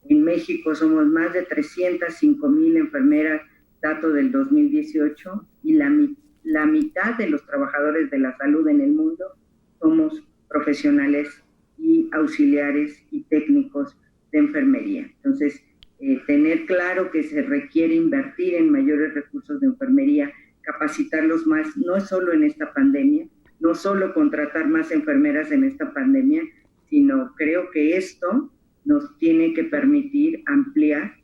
En México somos más de 305,000 enfermeras, dato del 2018, y la mitad de los trabajadores de la salud en el mundo somos profesionales y auxiliares y técnicos de enfermería. Entonces, tener claro que se requiere invertir en mayores recursos de enfermería, capacitarlos más, no es solo en esta pandemia, no solo contratar más enfermeras en esta pandemia, sino creo que esto nos tiene que permitir ampliar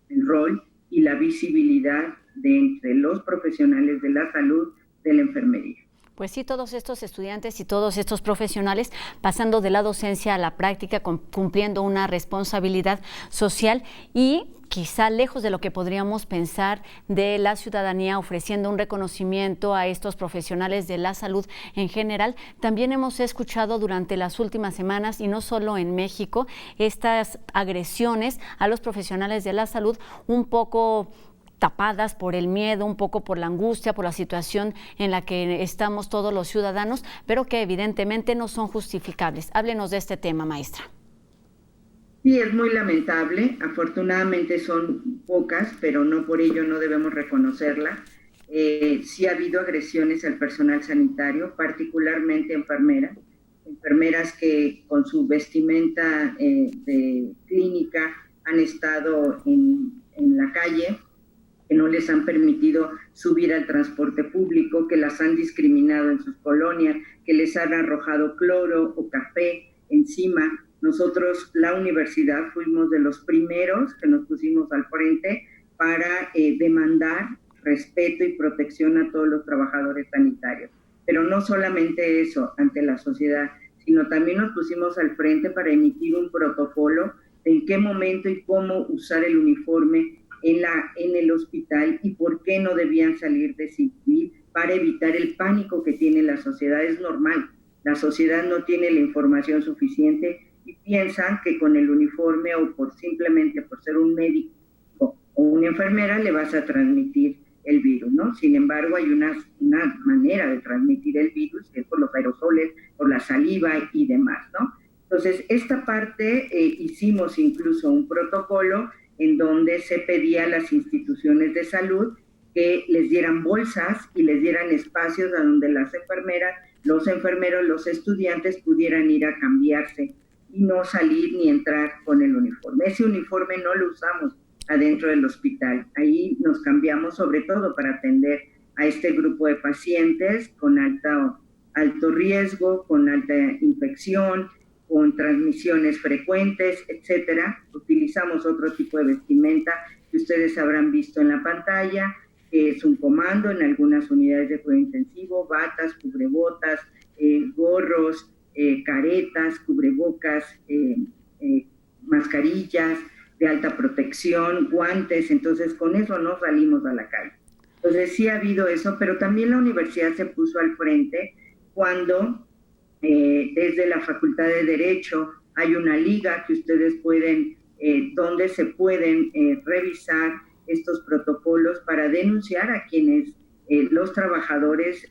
el rol y la visibilidad de entre los profesionales de la salud de la enfermería.
Pues sí, todos estos estudiantes y todos estos profesionales pasando de la docencia a la práctica, cumpliendo una responsabilidad social y quizá lejos de lo que podríamos pensar de la ciudadanía, ofreciendo un reconocimiento a estos profesionales de la salud en general. También hemos escuchado durante las últimas semanas, y no solo en México, estas agresiones a los profesionales de la salud un poco tapadas por el miedo, un poco por la angustia, por la situación en la que estamos todos los ciudadanos, pero que evidentemente no son justificables. Háblenos de este tema, maestra.
Sí, es muy lamentable. Afortunadamente son pocas, pero no por ello no debemos reconocerlas. Sí ha habido agresiones al personal sanitario, particularmente enfermeras que con su vestimenta de clínica han estado en la calle, que no les han permitido subir al transporte público, que las han discriminado en sus colonias, que les han arrojado cloro o café encima. Nosotros, la universidad, fuimos de los primeros que nos pusimos al frente para demandar respeto y protección a todos los trabajadores sanitarios. Pero no solamente eso ante la sociedad, sino también nos pusimos al frente para emitir un protocolo de en qué momento y cómo usar el uniforme en el hospital y por qué no debían salir de civil para evitar el pánico que tiene la sociedad. Es normal. La sociedad no tiene la información suficiente y piensan que con el uniforme o simplemente por ser un médico o una enfermera le vas a transmitir el virus, ¿no? Sin embargo, hay una manera de transmitir el virus, que es por los aerosoles, por la saliva y demás, ¿no? Entonces, esta parte hicimos incluso un protocolo en donde se pedía a las instituciones de salud que les dieran bolsas y les dieran espacios a donde las enfermeras, los enfermeros, los estudiantes pudieran ir a cambiarse y no salir ni entrar con el uniforme. Ese uniforme no lo usamos adentro del hospital. Ahí nos cambiamos sobre todo para atender a este grupo de pacientes con alto riesgo, con alta infección, con transmisiones frecuentes, etcétera. Utilizamos otro tipo de vestimenta que ustedes habrán visto en la pantalla, que es un comando en algunas unidades de cuidado intensivo, batas, cubrebotas, gorros, caretas, cubrebocas, mascarillas de alta protección, guantes. Entonces con eso no salimos a la calle. Entonces sí ha habido eso, pero también la universidad se puso al frente cuando desde la Facultad de Derecho hay una liga que ustedes pueden, donde se pueden revisar estos protocolos para denunciar a quienes los trabajadores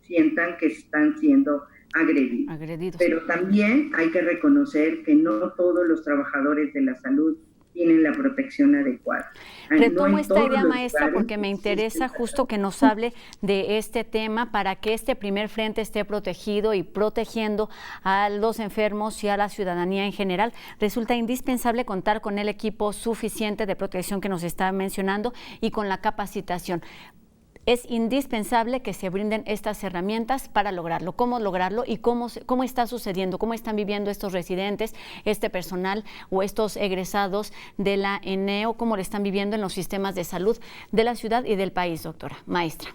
sientan que están siendo agredidos. Pero también hay que reconocer que no todos los trabajadores de la salud tienen la protección adecuada.
Retomo esta idea, maestra, porque me interesa justo que nos hable de este tema para que este primer frente esté protegido y protegiendo a los enfermos y a la ciudadanía en general. Resulta indispensable contar con el equipo suficiente de protección que nos está mencionando y con la capacitación. Es indispensable que se brinden estas herramientas para lograrlo. ¿Cómo lograrlo y cómo está sucediendo? ¿Cómo están viviendo estos residentes, este personal o estos egresados de la ENEO? ¿Cómo lo están viviendo en los sistemas de salud de la ciudad y del país, doctora, maestra?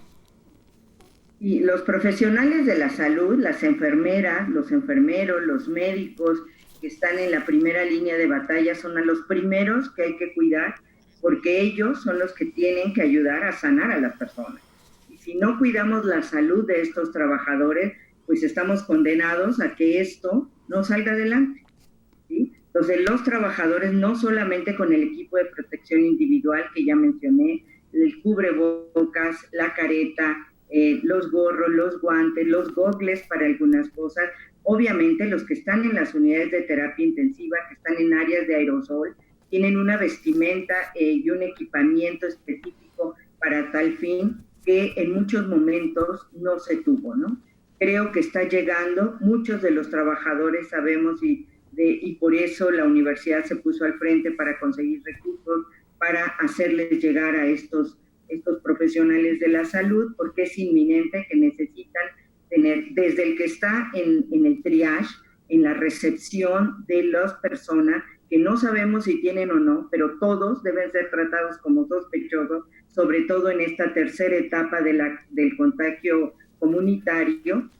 Y los profesionales de la salud, las enfermeras, los enfermeros, los médicos que están en la primera línea de batalla son a los primeros que hay que cuidar, porque ellos son los que tienen que ayudar a sanar a las personas. Y si no cuidamos la salud de estos trabajadores, pues estamos condenados a que esto no salga adelante, ¿sí? Entonces, los trabajadores, no solamente con el equipo de protección individual que ya mencioné, el cubrebocas, la careta, los gorros, los guantes, los gogles para algunas cosas, obviamente los que están en las unidades de terapia intensiva, que están en áreas de aerosol, tienen una vestimenta y un equipamiento específico para tal fin que en muchos momentos no se tuvo, ¿no? Creo que está llegando, muchos de los trabajadores sabemos y por eso la universidad se puso al frente para conseguir recursos, para hacerles llegar a estos profesionales de la salud, porque es inminente que necesitan tener, desde el que está en el triage, en la recepción de las personas, que no sabemos si tienen o no, pero todos deben ser tratados como sospechosos, sobre todo en esta tercera etapa del contagio comunitario.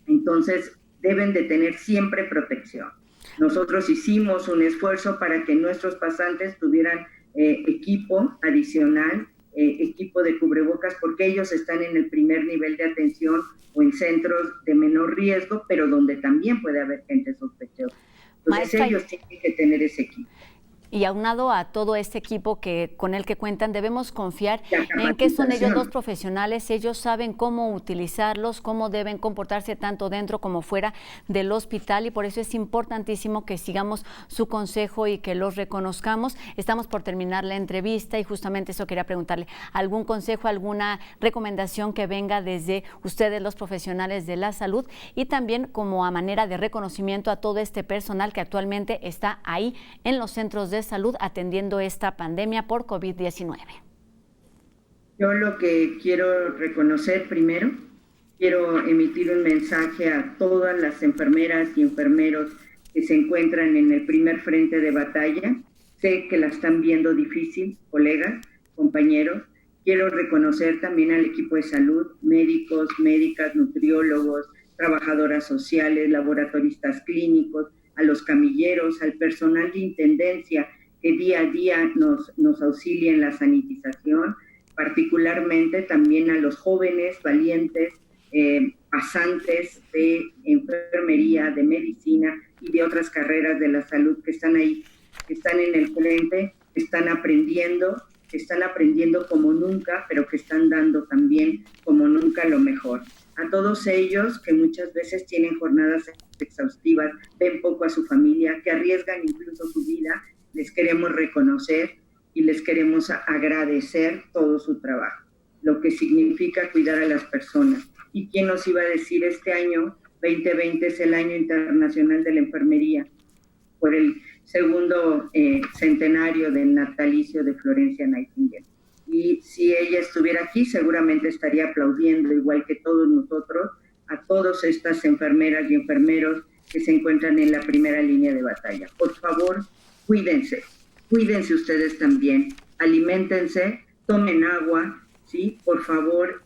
Entonces, deben de tener siempre protección. Nosotros hicimos un esfuerzo para que nuestros pasantes tuvieran equipo adicional, equipo de cubrebocas, porque ellos están en el primer nivel de atención o en centros de menor riesgo, pero donde también puede haber gente sospechosa. Entonces maestra, ellos tienen que tener ese equipo.
Y aunado a todo este equipo con el que cuentan, debemos confiar en que son ellos los profesionales, ellos saben cómo utilizarlos, cómo deben comportarse tanto dentro como fuera del hospital, y por eso es importantísimo que sigamos su consejo y que los reconozcamos. Estamos por terminar la entrevista y justamente eso quería preguntarle, ¿algún consejo, alguna recomendación que venga desde ustedes, los profesionales de la salud, y también como a manera de reconocimiento a todo este personal que actualmente está ahí en los centros de salud atendiendo esta pandemia por COVID-19?
Yo lo que quiero reconocer primero, quiero emitir un mensaje a todas las enfermeras y enfermeros que se encuentran en el primer frente de batalla. Sé que la están viendo difícil, colegas, compañeros. Quiero reconocer también al equipo de salud, médicos, médicas, nutriólogos, trabajadoras sociales, laboratoristas clínicos, a los camilleros, al personal de intendencia que día a día nos auxilia en la sanitización, particularmente también a los jóvenes valientes pasantes de enfermería, de medicina y de otras carreras de la salud que están ahí, que están en el frente, que están aprendiendo como nunca, pero que están dando también como nunca lo mejor. A todos ellos que muchas veces tienen jornadas exhaustivas, ven poco a su familia, que arriesgan incluso su vida, les queremos reconocer y les queremos agradecer todo su trabajo, lo que significa cuidar a las personas. ¿Y quién nos iba a decir este año, 2020, es el año internacional de la enfermería, por el segundo centenario del natalicio de Florencia Nightingale? Y si ella estuviera aquí, seguramente estaría aplaudiendo, igual que todos nosotros, a todas estas enfermeras y enfermeros que se encuentran en la primera línea de batalla. Por favor, cuídense ustedes también, aliméntense, tomen agua, ¿sí? Por favor,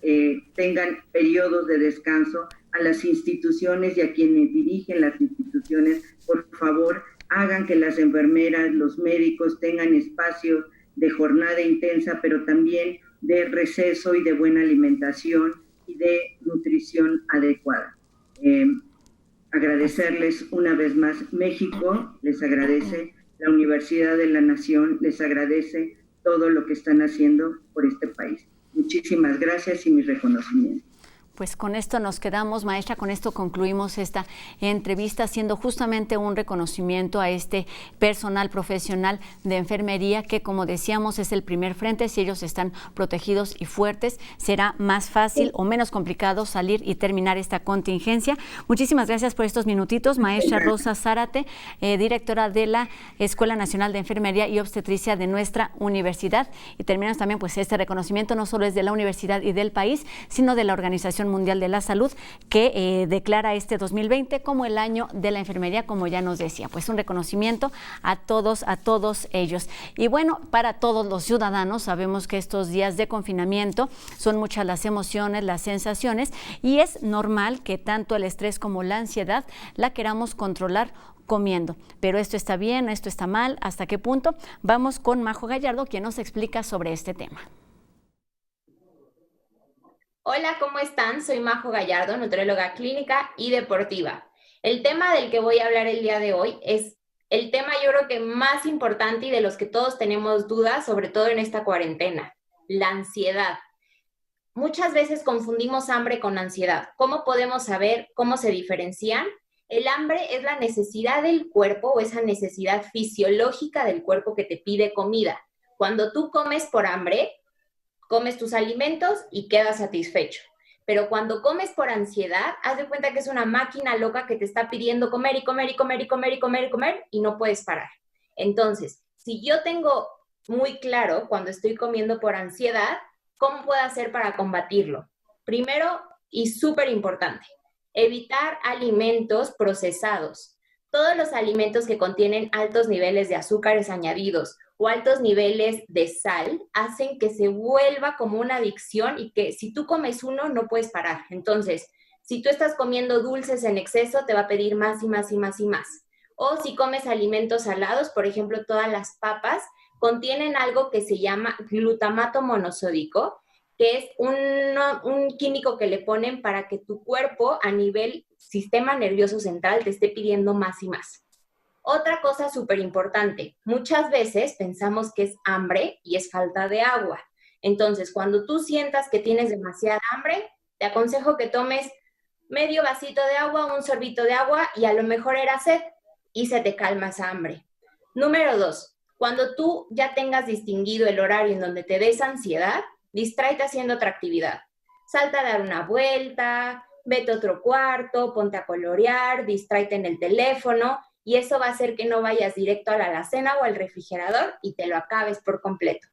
tengan periodos de descanso. A las instituciones y a quienes dirigen las instituciones, por favor, hagan que las enfermeras, los médicos tengan espacios de jornada intensa, pero también de receso y de buena alimentación y de nutrición adecuada. Agradecerles una vez más. México les agradece, la Universidad de la Nación les agradece todo lo que están haciendo por este país. Muchísimas gracias y mi reconocimiento.
Pues con esto nos quedamos, maestra, con esto concluimos esta entrevista, haciendo justamente un reconocimiento a este personal profesional de enfermería que, como decíamos, es el primer frente. Si ellos están protegidos y fuertes, será más fácil o menos complicado salir y terminar esta contingencia. Muchísimas gracias por estos minutitos, maestra Rosa Zárate, directora de la Escuela Nacional de Enfermería y Obstetricia de nuestra universidad. Y terminamos también, pues, este reconocimiento no solo es de la universidad y del país, sino de la Organización Mundial de la Salud, que declara este 2020 como el año de la enfermería, como ya nos decía. Pues un reconocimiento a todos ellos. Y bueno, para todos los ciudadanos, sabemos que estos días de confinamiento son muchas las emociones, las sensaciones, y es normal que tanto el estrés como la ansiedad la queramos controlar comiendo. Pero esto está bien, esto está mal, ¿hasta qué punto? Vamos con Majo Gallardo, quien nos explica sobre este tema.
Hola, ¿cómo están? Soy Majo Gallardo, nutrióloga clínica y deportiva. El tema del que voy a hablar el día de hoy es el tema, yo creo que más importante y de los que todos tenemos dudas, sobre todo en esta cuarentena, la ansiedad. Muchas veces confundimos hambre con ansiedad. ¿Cómo podemos saber cómo se diferencian? El hambre es la necesidad del cuerpo o esa necesidad fisiológica del cuerpo que te pide comida. Cuando tú comes por hambre, comes tus alimentos y quedas satisfecho. Pero cuando comes por ansiedad, haz de cuenta que es una máquina loca que te está pidiendo comer y comer y comer y comer y comer y comer y no puedes parar. Entonces, si yo tengo muy claro cuando estoy comiendo por ansiedad, ¿cómo puedo hacer para combatirlo? Primero, y súper importante, evitar alimentos procesados. Todos los alimentos que contienen altos niveles de azúcares añadidos o altos niveles de sal hacen que se vuelva como una adicción y que si tú comes uno no puedes parar. Entonces, si tú estás comiendo dulces en exceso, te va a pedir más y más y más y más. O si comes alimentos salados, por ejemplo, todas las papas contienen algo que se llama glutamato monosódico, que es un químico que le ponen para que tu cuerpo a nivel sistema nervioso central te esté pidiendo más y más. Otra cosa súper importante, muchas veces pensamos que es hambre y es falta de agua. Entonces, cuando tú sientas que tienes demasiada hambre, te aconsejo que tomes medio vasito de agua, un sorbito de agua y a lo mejor era sed y se te calma esa hambre. Número 2, cuando tú ya tengas distinguido el horario en donde te des ansiedad, distráete haciendo otra actividad. Salta a dar una vuelta, vete a otro cuarto, ponte a colorear, distráete en el teléfono y eso va a hacer que no vayas directo a la alacena o al refrigerador y te lo acabes por completo.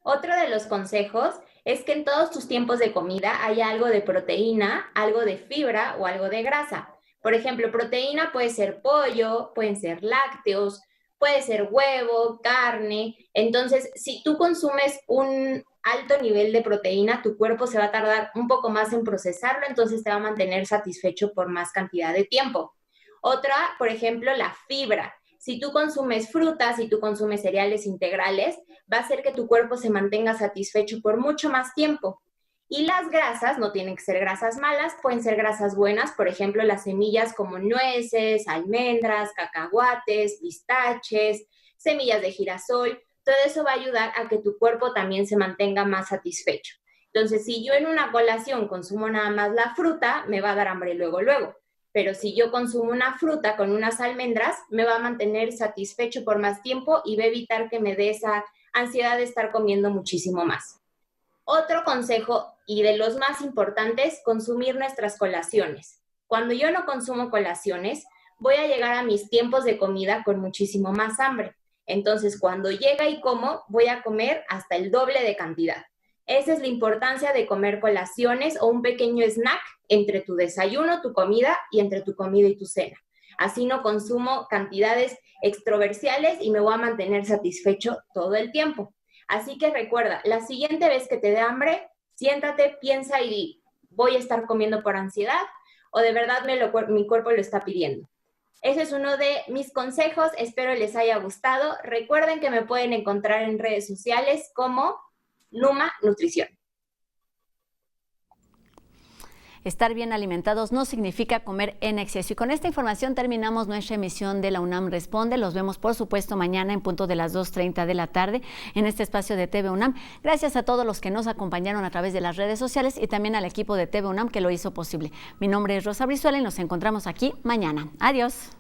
Otro de los consejos es que en todos tus tiempos de comida haya algo de proteína, algo de fibra o algo de grasa. Por ejemplo, proteína puede ser pollo, pueden ser lácteos, puede ser huevo, carne. Entonces, si tú consumes un alto nivel de proteína, tu cuerpo se va a tardar un poco más en procesarlo, entonces te va a mantener satisfecho por más cantidad de tiempo. Otra, por ejemplo, la fibra. Si tú consumes frutas, si tú consumes cereales integrales, va a hacer que tu cuerpo se mantenga satisfecho por mucho más tiempo. Y las grasas no tienen que ser grasas malas, pueden ser grasas buenas, por ejemplo, las semillas como nueces, almendras, cacahuates, pistaches, semillas de girasol. Todo eso va a ayudar a que tu cuerpo también se mantenga más satisfecho. Entonces, si yo en una colación consumo nada más la fruta, me va a dar hambre luego. Pero si yo consumo una fruta con unas almendras, me va a mantener satisfecho por más tiempo y va a evitar que me dé esa ansiedad de estar comiendo muchísimo más. Otro consejo, y de los más importantes, consumir nuestras colaciones. Cuando yo no consumo colaciones, voy a llegar a mis tiempos de comida con muchísimo más hambre. Entonces, cuando llega y como, voy a comer hasta el doble de cantidad. Esa es la importancia de comer colaciones o un pequeño snack entre tu desayuno, tu comida y entre tu comida y tu cena. Así no consumo cantidades extroversiales y me voy a mantener satisfecho todo el tiempo. Así que recuerda, la siguiente vez que te dé hambre, siéntate, piensa y di, ¿voy a estar comiendo por ansiedad o de verdad mi cuerpo lo está pidiendo? Ese es uno de mis consejos, espero les haya gustado. Recuerden que me pueden encontrar en redes sociales como Numa Nutrición.
Estar bien alimentados no significa comer en exceso. Y con esta información terminamos nuestra emisión de la UNAM Responde. Los vemos, por supuesto, mañana en punto de las 2:30 de la tarde en este espacio de TV UNAM. Gracias a todos los que nos acompañaron a través de las redes sociales y también al equipo de TV UNAM que lo hizo posible. Mi nombre es Rosa Brizuela y nos encontramos aquí mañana. Adiós.